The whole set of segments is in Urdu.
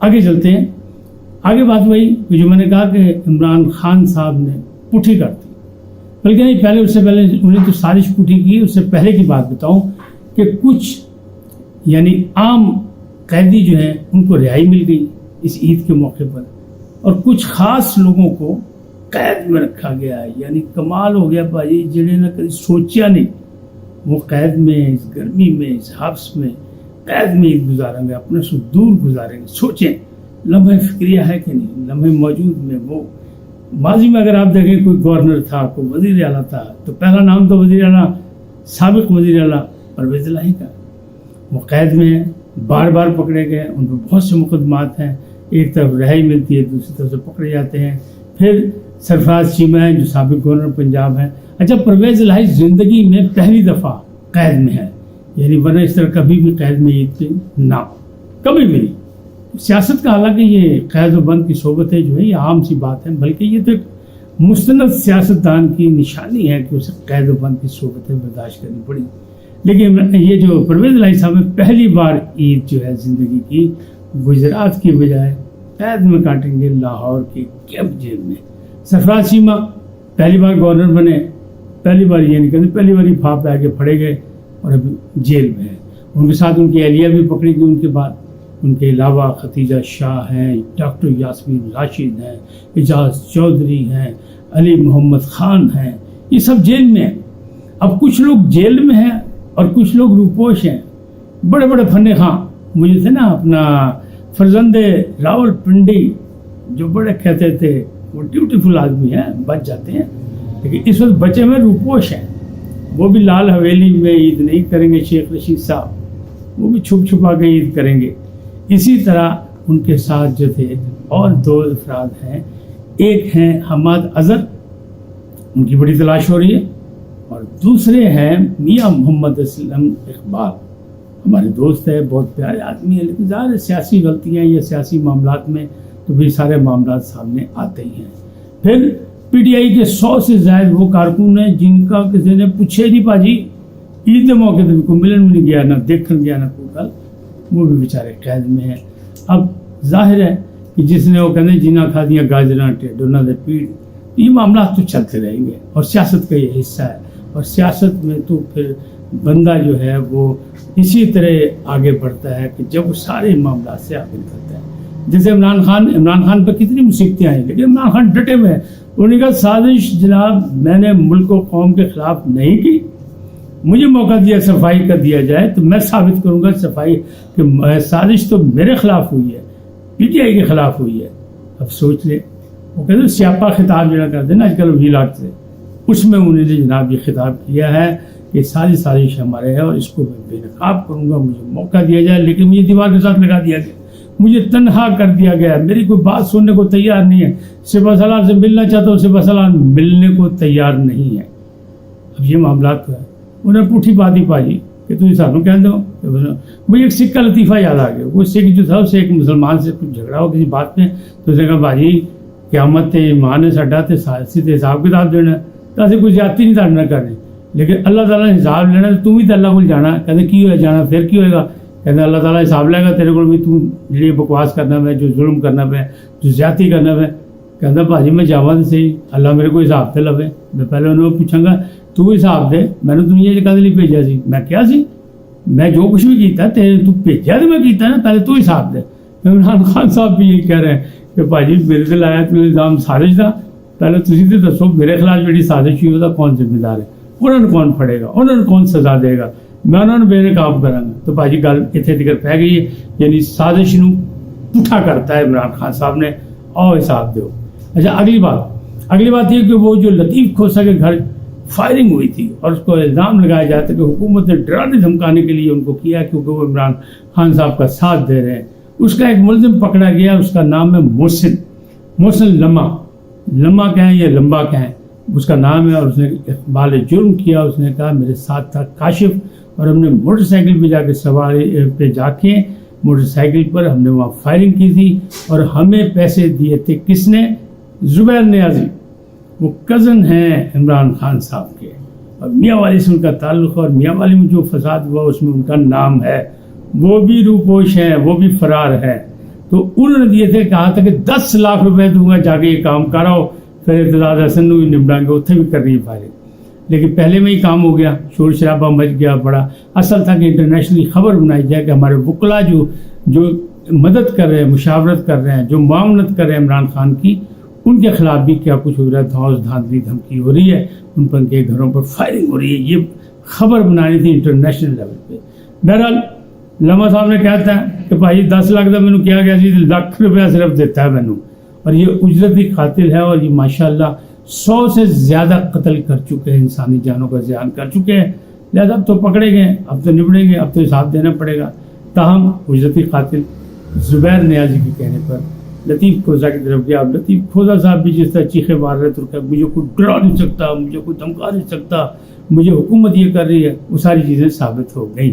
آگے چلتے ہیں. آگے بات وہی کہ جو میں نے کہا کہ عمران خان صاحب نے پٹھی کر دی، بلکہ نہیں، پہلے اس سے پہلے انہیں تو سازش پٹھی کی. اس سے پہلے کی بات بتاؤں کہ کچھ یعنی عام قیدی جو ہیں ان کو رہائی مل گئی اس عید کے موقع پر، اور کچھ خاص لوگوں کو قید میں رکھا گیا ہے. یعنی کمال ہو گیا بھائی، جنہیں نہ کبھی سوچا نہیں وہ قید میں، اس گرمی میں، اس حبس میں قید میں عید گزاریں گے، اپنے سے دور گزاریں گے. سوچیں لمحہ فکریہ ہے کہ نہیں، لمحے موجود میں. وہ ماضی میں اگر آپ دیکھیں کوئی گورنر تھا، کوئی وزیر اعلیٰ تھا، تو پہلا نام تو وزیر اعلیٰ، سابق وزیر اعلیٰ پرویز الہی کا. وہ قید میں ہیں، بار بار پکڑے گئے، ان پر بہت سے مقدمات ہیں. ایک طرف رہائی ملتی ہے، دوسری طرف سے پکڑے جاتے ہیں. پھر سرفراز چیمہ ہیں جو سابق گورنر پنجاب ہیں. اچھا، پرویز الہی زندگی میں پہلی دفعہ قید میں ہے، یعنی ورنہ اس طرح کبھی بھی قید میں عید کی نہ کبھی بھی نہیں. سیاست کا حالانکہ یہ قید و بند کی صحبت ہے جو ہے یہ عام سی بات ہے، بلکہ یہ تو ایک مستند سیاستدان کی نشانی ہے کہ اسے قید و بند کی صحبتیں برداشت کرنی پڑی. لیکن یہ جو پرویز الہی صاحب نے پہلی بار عید جو ہے زندگی کی گجرات کی بجائے قید میں کاٹیں گے، لاہور کے کیمپ جیل میں. سرفراز چیمہ پہلی بار گورنر بنے، پہلی بار یہ نہیں کہتے، پہلی بار ہی پھا پہ آگے پھڑے گئے اور ابھی جیل میں ہیں. ان کے ساتھ ان کی اہلیہ بھی پکڑی گئی. ان کے بعد ان کے علاوہ ختیجہ شاہ ہیں، ڈاکٹر یاسمین راشد ہیں، اعجاز چودھری ہیں، علی محمد خان ہیں، یہ سب جیل میں ہیں. اب کچھ لوگ جیل میں ہیں اور کچھ لوگ روپوش ہیں. بڑے بڑے فن خواں مجھے تھے نا، اپنا فرزند راول پنڈی جو بڑے کہتے تھے وہ بیوٹیفل آدمی ہیں، بچ جاتے ہیں، لیکن اس وقت بچے میں روپوش ہیں. وہ بھی لال حویلی میں عید نہیں کریں گے. شیخ رشید صاحب وہ بھی چھپ چھپا کے عید کریں گے. اسی طرح ان کے ساتھ جو تھے اور دو افراد ہیں، ایک ہیں حماد اظہر، ان کی بڑی تلاش ہو رہی ہے، اور دوسرے ہیں میاں محمد اسلم اقبال. ہمارے دوست ہیں، بہت پیارے آدمی ہیں، لیکن ظاہر سیاسی غلطیاں یا سیاسی معاملات میں تو بھی سارے معاملات سامنے آتے ہی ہیں. پھر پی ٹی آئی کے 100 سے زائد وہ کارکن ہیں جن کا کسی نے پوچھے نہیں باجی، عید کے موقع پہ کوئی ملن بھی نہیں گیا، نہ دیکھن گیا، نہ کوئی گل، وہ بھی بیچارے قید میں ہیں. اب ظاہر ہے کہ جس نے وہ کہنے جینا کھا دیا گاجراں ٹیڈ انہوں نے پیڑ، یہ معاملات تو چلتے رہیں گے اور سیاست کا یہ حصہ ہے. اور سیاست میں تو پھر بندہ جو ہے وہ اسی طرح آگے بڑھتا ہے کہ جب وہ سارے معاملات سے آگے نکلتا ہے. جیسے عمران خان پہ کتنی مصیبتیں آئیں، لیکن عمران خان ڈٹے ہوئے ہیں. انہوں نے کہا سازش جناب میں نے ملک و قوم کے خلاف نہیں کی، مجھے موقع دیا صفائی کا دیا جائے تو میں ثابت کروں گا صفائی کہ سازش تو میرے خلاف ہوئی ہے، پی ٹی آئی کے خلاف ہوئی ہے. اب سوچ لے، وہ کہتے ہیں سیاپا خطاب جو کرتے ہیں نا آج کل ویلاگ سے، اس میں انہوں نے جناب یہ خطاب کیا ہے کہ ساری سازش ہمارے ہے اور اس کو میں بے نقاب کروں گا، مجھے موقع دیا جائے. لیکن مجھے دیوار کے ساتھ لگا دیا گیا، مجھے تنہا کر دیا گیا، میری کوئی بات سننے کو تیار نہیں ہے. سپہ سالار سے ملنا چاہتا ہوں، سپہ سالار ملنے کو تیار نہیں ہے. اب یہ معاملات تو ہے. انہیں پوٹھی بات ہی پائی کہ تم سانوں کہہ دو. مجھے ایک سکھ کا لطیفہ یاد آ گیا. وہ سکھ جو تھا اس سے ایک مسلمان سے کچھ جھگڑا ہو کسی بات میں، تو اس نے کہا بھاجی قیامت تے ایمان ہے ساڈا تے حساب کتاب دینا ہے، تو اسی کوئی زیادتی نہیں تاڑنا کرنی، لیکن اللہ تعالیٰ نے حساب لینا. تو بھی تو اللہ کو جانا. کہتے کی ہوئے جانا، پھر کی ہوئے گا؟ کہتے اللہ تعالیٰ حساب لے گا تیرے کو بھی، تو جی بکواس کرنا پہ، جو ظلم کرنا پہ، جو زیادتی کرنا پہ. کہتا بھاجی میں جاوا تو صحیح، اللہ میرے کو حساب تے لوے. میں پہلے انہوں نے پوچھاں گا تو حساب دے، میں نے دنیا چ کدے لیے بھیجا سی، میں کیا سی، میں جو کچھ بھی کیتا تیرے تو بھیجا تو میں کیتا نا، پہلے تو حساب دے. عمران خان صاحب بھی یہ کہہ رہے ہیں کہ بھاجی میرے سے لایا تو الزام سازش کا، پہلے تسی تو دسو میرے خلاف جڑی سازش ہوئی وہ کون ذمہ دار ہے، انہوں نے کون پھڑے گا، انہوں نے کون سزا دے گا، میں انہوں نے بے نقاب کراں گا. تو بھاجی گل اتنے تک پہ گئی ہے، یعنی سازش نو پٹھا کرتا ہے عمران خان صاحب نے، اور حساب دیو. اچھا اگلی بات یہ کہ وہ جو لطیف کھوسا کے گھر فائرنگ ہوئی تھی اور اس کو الزام لگایا جاتا ہے کہ حکومت نے ڈرانے دھمکانے کے لیے ان کو کیا کیونکہ وہ عمران خان صاحب کا ساتھ دے رہے ہیں. اس کا ایک ملزم پکڑا گیا، اس کا نام ہے محسن لمحہ کہیں یا لمبا کہیں اس کا نام ہے، اور اس نے اقبال جرم کیا. اس نے کہا میرے ساتھ تھا کاشف اور ہم نے موٹر سائیکل پہ جا کے سواری پہ جا کے موٹر سائیکل پر ہم نے وہاں فائرنگ کی تھی اور ہمیں پیسے دیے تھے کس نے؟ زبیر نیازی. وہ کزن ہیں عمران خان صاحب کے، اور میاں والی سے ان کا تعلق ہے، اور میاں والی میں جو فساد ہوا اس میں ان کا نام ہے. وہ بھی روپوش ہیں، وہ بھی فرار ہے. تو انہوں نے دیے تھے، کہا تھا کہ 10 لاکھ روپے دوں گا، جا کے یہ کام کراؤ، پھر ارتضاد حسن بھی نمٹائیں گے، اتنے بھی کر رہی ہے فائرنگ. لیکن پہلے میں ہی کام ہو گیا، شور شرابہ مچ گیا بڑا. اصل تھا کہ انٹرنیشنلی خبر بنائی جائے کہ ہمارے وکلا جو مدد کر رہے ہیں، مشاورت کر رہے ہیں، جو معاونت کر رہے ہیں عمران خان کی، ان کے خلاف بھی کیا کچھ ہو رہا ہے، دھوس دھاندلی دھمکی ہو رہی ہے، ان پر کے گھروں پر فائرنگ ہو رہی ہے. یہ خبر بنانی تھی انٹرنیشنل لیول پہ. بہرحال لمحہ صاحب نے کہتا ہے کہ بھائی 10 لاکھ کا مینوں کیا گیا جی، لاکھ روپیہ صرف دیتا ہے مینوں، اور یہ اجرتی قاتل ہے، اور یہ ماشاءاللہ 100 سے زیادہ قتل کر چکے ہیں، انسانی جانوں کا زیان کر چکے ہیں. لہذا اب تو پکڑے گئے، اب تو نبڑیں گے، اب تو حساب دینا پڑے گا. تاہم اجرتی قاتل زبیر نیازی کے کہنے پر لطیف کھوزہ کی طرف گیا. اب لطیف کھوزہ صاحب بھی جس طرح چیخے مار رہے تو کہ مجھے کوئی ڈرا نہیں سکتا، مجھے کوئی دھمکا نہیں سکتا، مجھے حکومت یہ کر رہی ہے، وہ ساری چیزیں ثابت ہو گئیں.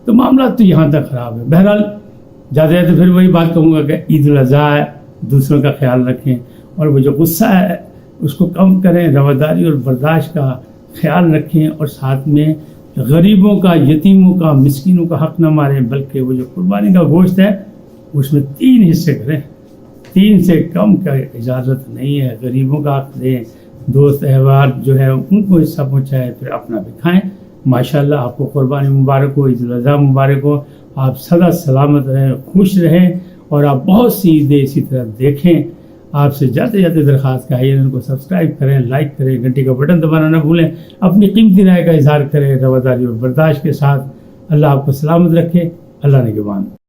تو معاملات تو یہاں تک خراب ہے. بہرحال زیادہ ہے تو پھر وہی بات کہوں گا کہ عید الاضحیٰ ہے، دوسروں کا خیال رکھیں، اور وہ جو غصہ ہے اس کو کم کریں، رواداری اور برداشت کا خیال رکھیں، اور ساتھ میں غریبوں کا، یتیموں کا، مسکینوں کا حق نہ ماریں، بلکہ وہ جو قربانی کا گوشت ہے اس میں 3 حصے کریں، 3 سے کم کا اجازت نہیں ہے. غریبوں کا حق دیں، دوست احباب جو ہے ان کو حصہ پہنچائیں، پھر اپنا بھی کھائیں. ماشاءاللہ آپ کو قربانی مبارک ہو، عید الاضحیٰ مبارک ہو، آپ سدا سلامت رہیں، خوش رہیں، اور آپ بہت سی عیدیں اسی طرح دیکھیں. آپ سے جاتے جاتے درخواست کا ہے ان کو سبسکرائب کریں، لائک کریں، گھنٹی کا بٹن دبانا نہ بھولیں، اپنی قیمتی رائے کا اظہار کریں رواداری اور برداشت کے ساتھ. اللہ آپ کو سلامت رکھے. اللہ نگہبان.